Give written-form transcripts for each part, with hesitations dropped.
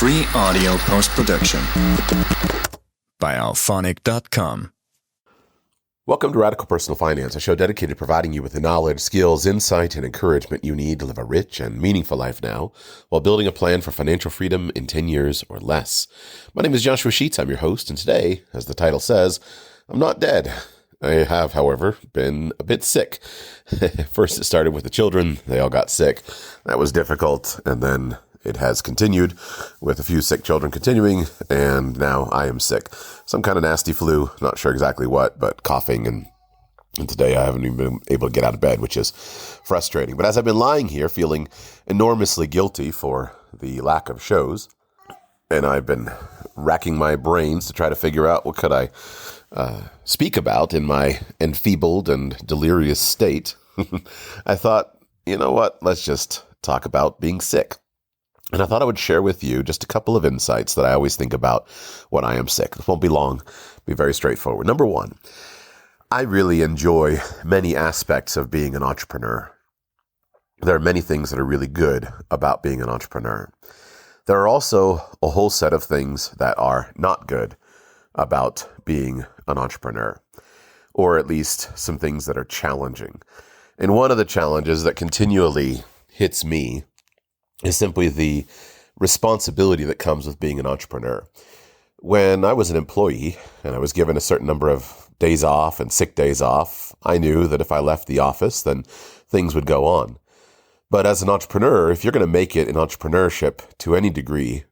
Free audio post-production by Alphonic.com. Welcome to Radical Personal Finance, a show dedicated to providing you with the knowledge, skills, insight, and encouragement you need to live a rich and meaningful life now while building a plan for financial freedom in 10 years or less. My name is Joshua Sheets. I'm your host, and today, as the title says, I'm not dead. I have, however, been a bit sick. First, it started with the children. They all got sick. That was difficult, and then it has continued with a few sick children continuing, and now I am sick. Some kind of nasty flu, not sure exactly what, but coughing, and today I haven't even been able to get out of bed, which is frustrating. But as I've been lying here feeling enormously guilty for the lack of shows, and I've been racking my brains to try to figure out what could I speak about in my enfeebled and delirious state, I thought, you know what, let's just talk about being sick. And I thought I would share with you just a couple of insights that I always think about when I am sick. This won't be long, be very straightforward. Number one, I really enjoy many aspects of being an entrepreneur. There are many things that are really good about being an entrepreneur. There are also a whole set of things that are not good about being an entrepreneur, or at least some things that are challenging. And one of the challenges that continually hits me is simply the responsibility that comes with being an entrepreneur. When I was an employee and I was given a certain number of days off and sick days off, I knew that if I left the office, then things would go on. But as an entrepreneur, if you're going to make it in entrepreneurship to any degree,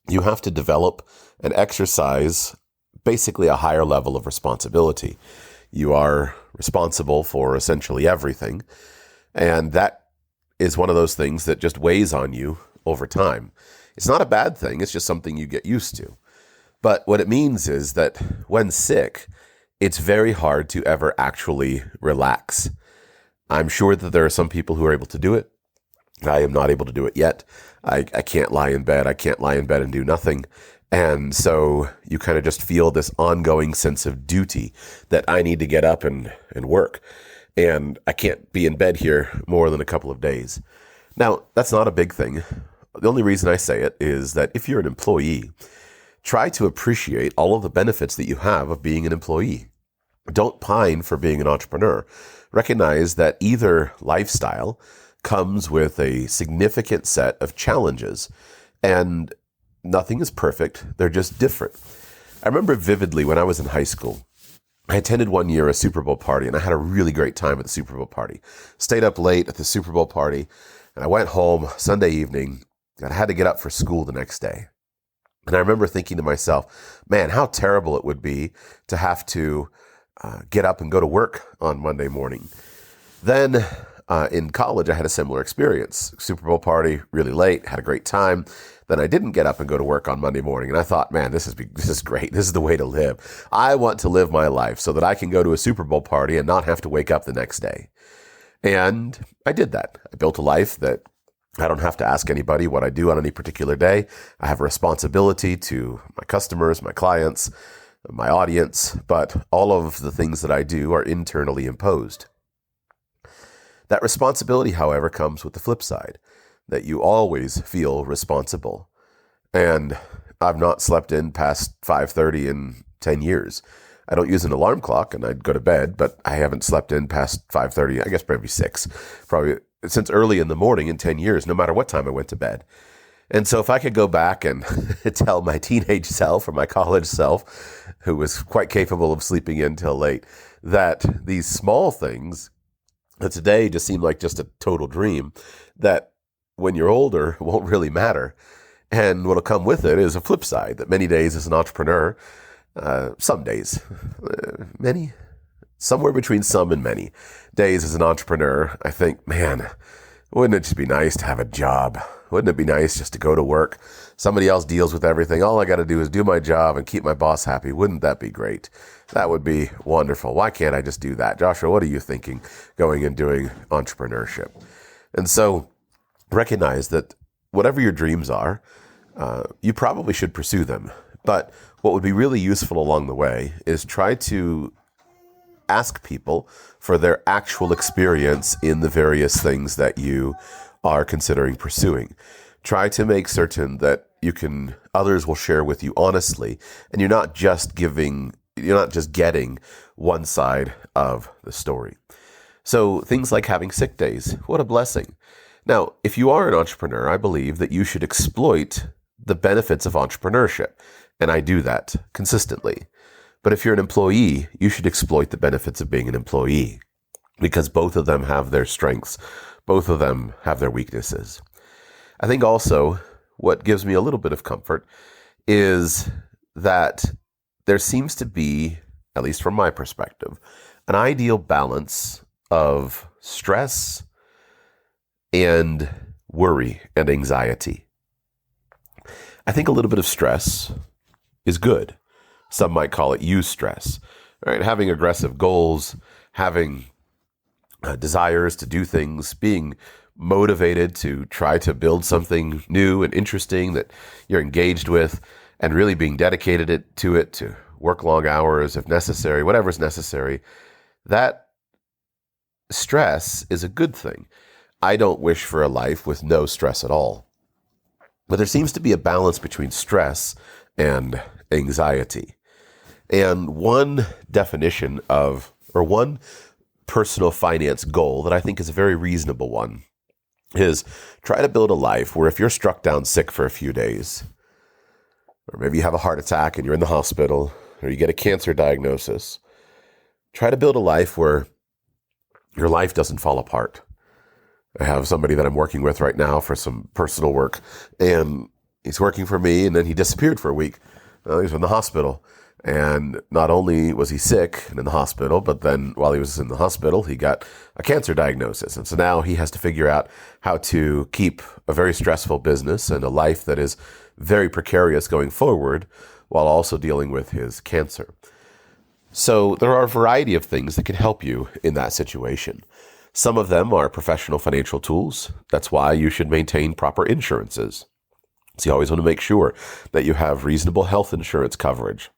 you have to develop and exercise basically a higher level of responsibility. You are responsible for essentially everything, and that is one of those things that just weighs on you over time. It's not a bad thing. It's just something you get used to. But what it means is that when sick, it's very hard to ever actually relax. I'm sure that there are some people who are able to do it. I am not able to do it yet. I can't lie in bed. I can't lie in bed and do nothing. And so you kind of just feel this ongoing sense of duty that I need to get up and work. And I can't be in bed here more than a couple of days. Now, that's not a big thing. The only reason I say it is that if you're an employee, try to appreciate all of the benefits that you have of being an employee. Don't pine for being an entrepreneur. Recognize that either lifestyle comes with a significant set of challenges, and nothing is perfect. They're just different. I remember vividly when I was in high school, I attended one year a Super Bowl party, and I had a really great time at the Super Bowl party. Stayed up late at the Super Bowl party, and I went home Sunday evening, and I had to get up for school the next day. And I remember thinking to myself, man, how terrible it would be to have to get up and go to work on Monday morning. Then in college, I had a similar experience. Super Bowl party, really late, had a great time. Then I didn't get up and go to work on Monday morning. And I thought, man, this is great. This is the way to live. I want to live my life so that I can go to a Super Bowl party and not have to wake up the next day. And I did that. I built a life that I don't have to ask anybody what I do on any particular day. I have a responsibility to my customers, my clients, my audience, but all of the things that I do are internally imposed. That responsibility, however, comes with the flip side, that you always feel responsible. And I've not slept in past 5:30 in 10 years. I don't use an alarm clock, and I'd go to bed, but I haven't slept in past 5:30, I guess maybe 6, probably since early in the morning in 10 years, no matter what time I went to bed. And so if I could go back and tell my teenage self or my college self, who was quite capable of sleeping in till late, that these small things that today just seem like just a total dream, that when you're older won't really matter. And what'll come with it is a flip side, that many days as an entrepreneur, some days, many, somewhere between some and many days as an entrepreneur, I think, man, wouldn't it just be nice to have a job? Wouldn't it be nice just to go to work? Somebody else deals with everything. All I got to do is do my job and keep my boss happy. Wouldn't that be great? That would be wonderful. Why can't I just do that? Joshua, what are you thinking going and doing entrepreneurship? And so recognize that whatever your dreams are, you probably should pursue them. But what would be really useful along the way is try to ask people for their actual experience in the various things that you are considering pursuing. Try to make certain that others will share with you honestly, and you're not just getting one side of the story. So things like having sick days, what a blessing. Now, if you are an entrepreneur, I believe that you should exploit the benefits of entrepreneurship, and I do that consistently. But if you're an employee, you should exploit the benefits of being an employee, because both of them have their strengths, both of them have their weaknesses. I think also what gives me a little bit of comfort is that there seems to be, at least from my perspective, an ideal balance of stress and worry and anxiety. I think a little bit of stress is good. Some might call it eustress, right? Having aggressive goals, having desires to do things, being motivated to try to build something new and interesting that you're engaged with, and really being dedicated to it, to work long hours if necessary, whatever's necessary. That stress is a good thing. I don't wish for a life with no stress at all. But there seems to be a balance between stress and anxiety. And one personal finance goal that I think is a very reasonable one is try to build a life where if you're struck down sick for a few days, or maybe you have a heart attack and you're in the hospital, or you get a cancer diagnosis, try to build a life where your life doesn't fall apart. I have somebody that I'm working with right now for some personal work, and he's working for me, and then he disappeared for a week. He was in the hospital, and not only was he sick and in the hospital, but then while he was in the hospital, he got a cancer diagnosis. And so now he has to figure out how to keep a very stressful business and a life that is very precarious going forward while also dealing with his cancer. So there are a variety of things that can help you in that situation. Some of them are professional financial tools. That's why you should maintain proper insurances. So you always want to make sure that you have reasonable health insurance coverage.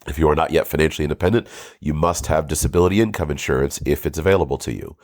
If you are not yet financially independent, you must have disability income insurance if it's available to you.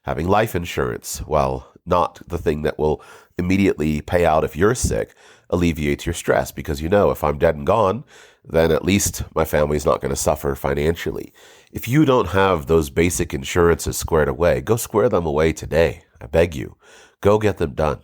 Having life insurance, while not the thing that will immediately pay out if you're sick, alleviates your stress, because if I'm dead and gone, then at least my family's not going to suffer financially. If you don't have those basic insurances squared away, go square them away today. I beg you. Go get them done.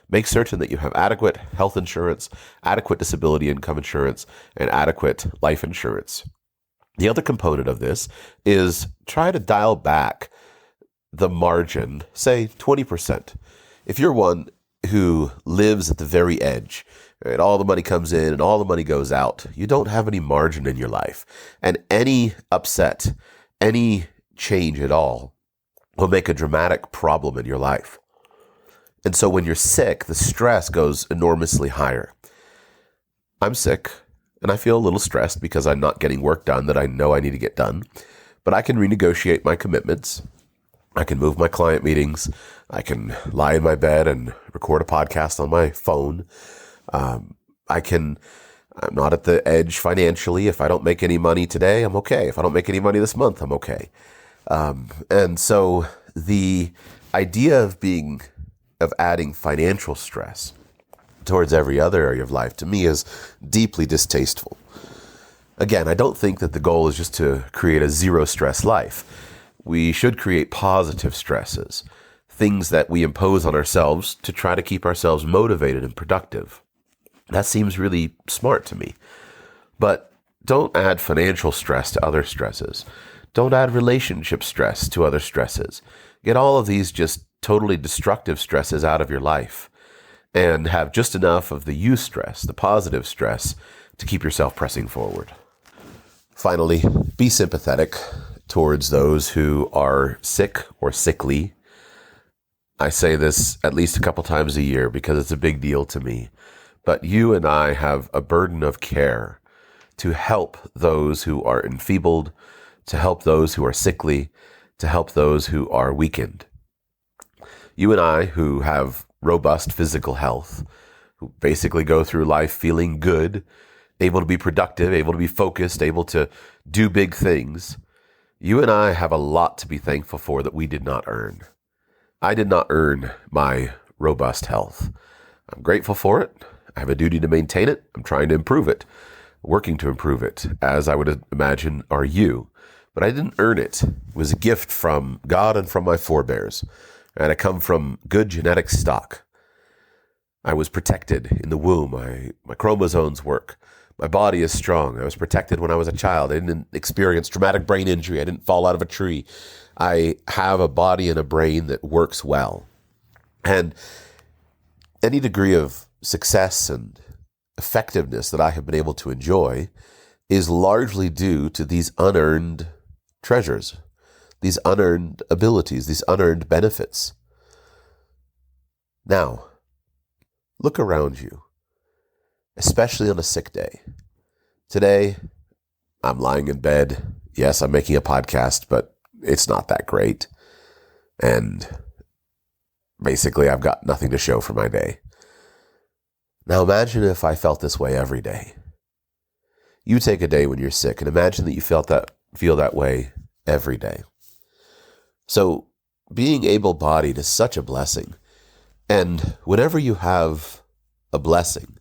Make certain that you have adequate health insurance, adequate disability income insurance, and adequate life insurance. The other component of this is try to dial back the margin, say 20%. If you're one who lives at the very edge, and all the money comes in and all the money goes out, you don't have any margin in your life. And any upset, any change at all will make a dramatic problem in your life. And so when you're sick, the stress goes enormously higher. I'm sick, and I feel a little stressed because I'm not getting work done that I know I need to get done. But I can renegotiate my commitments. I can move my client meetings. I can lie in my bed and record a podcast on my phone. I'm not at the edge financially. If I don't make any money today, I'm okay. If I don't make any money this month, I'm okay. And so the idea of adding financial stress towards every other area of life, to me, is deeply distasteful. Again, I don't think that the goal is just to create a zero-stress life. We should create positive stresses, things that we impose on ourselves to try to keep ourselves motivated and productive. That seems really smart to me. But don't add financial stress to other stresses. Don't add relationship stress to other stresses. Get all of these just totally destructive stresses out of your life and have just enough of the eustress, the positive stress, to keep yourself pressing forward. Finally, be sympathetic towards those who are sick or sickly. I say this at least a couple times a year because it's a big deal to me. But you and I have a burden of care to help those who are enfeebled, to help those who are sickly, to help those who are weakened. You and I, who have robust physical health, who basically go through life feeling good, able to be productive, able to be focused, able to do big things, you and I have a lot to be thankful for that we did not earn. I did not earn my robust health. I'm grateful for it. I have a duty to maintain it. I'm trying to improve it, working to improve it, as I would imagine are you. But I didn't earn it. It was a gift from God and from my forebears. And I come from good genetic stock. I was protected in the womb. My chromosomes work. My body is strong. I was protected when I was a child. I didn't experience traumatic brain injury. I didn't fall out of a tree. I have a body and a brain that works well. And any degree of success and effectiveness that I have been able to enjoy is largely due to these unearned treasures, these unearned abilities, these unearned benefits. Now, look around you, especially on a sick day. Today, I'm lying in bed. Yes, I'm making a podcast, but it's not that great. And basically, I've got nothing to show for my day. Now imagine if I felt this way every day. You take a day when you're sick and imagine that you feel that way every day. So being able-bodied is such a blessing. And whenever you have a blessing,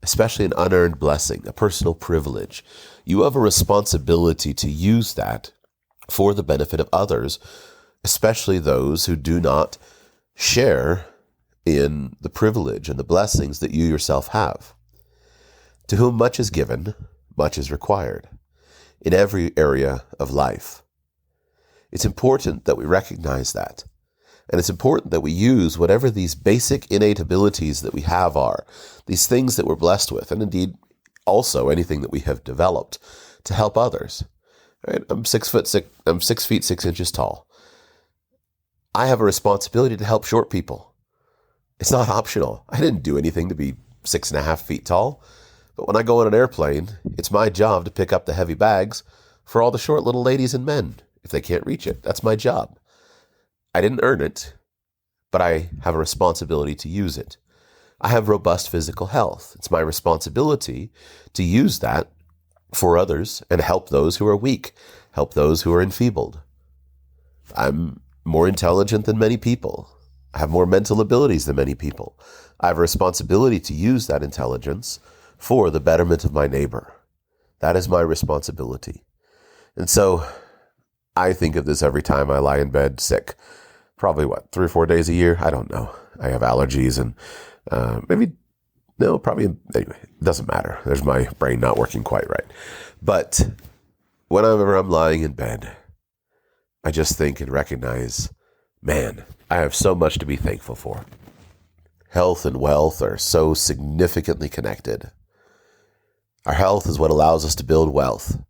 especially an unearned blessing, a personal privilege, you have a responsibility to use that for the benefit of others, especially those who do not share in the privilege and the blessings that you yourself have. To whom much is given, much is required in every area of life. It's important that we recognize that. And it's important that we use whatever these basic innate abilities that we have are, these things that we're blessed with, and indeed also anything that we have developed to help others. Right? I'm 6 feet 6 inches tall. I have a responsibility to help short people. It's not optional. I didn't do anything to be 6.5 feet tall. But when I go on an airplane, it's my job to pick up the heavy bags for all the short little ladies and men if they can't reach it. That's my job. I didn't earn it, but I have a responsibility to use it. I have robust physical health. It's my responsibility to use that for others and help those who are weak, help those who are enfeebled. I'm more intelligent than many people. I have more mental abilities than many people. I have a responsibility to use that intelligence for the betterment of my neighbor. That is my responsibility. And so I think of this every time I lie in bed sick. Probably 3 or 4 days a year? I don't know. I have allergies and anyway, it doesn't matter. There's my brain not working quite right. But whenever I'm lying in bed, I just think and recognize, man, I have so much to be thankful for. Health and wealth are so significantly connected. Our health is what allows us to build wealth.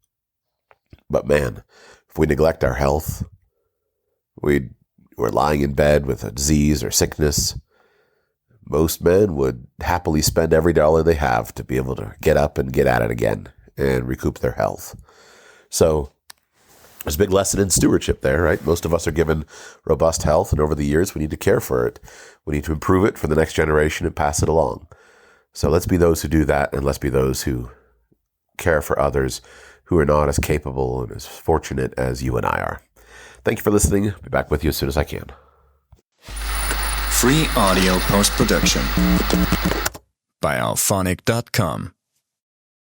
But man, if we neglect our health, we're lying in bed with a disease or sickness, most men would happily spend every dollar they have to be able to get up and get at it again and recoup their health. So there's a big lesson in stewardship there, right? Most of us are given robust health, and over the years, we need to care for it. We need to improve it for the next generation and pass it along. So let's be those who do that, and let's be those who care for others who are not as capable and as fortunate as you and I are. Thank you for listening. I'll be back with you as soon as I can. Free audio post-production by alphonic.com.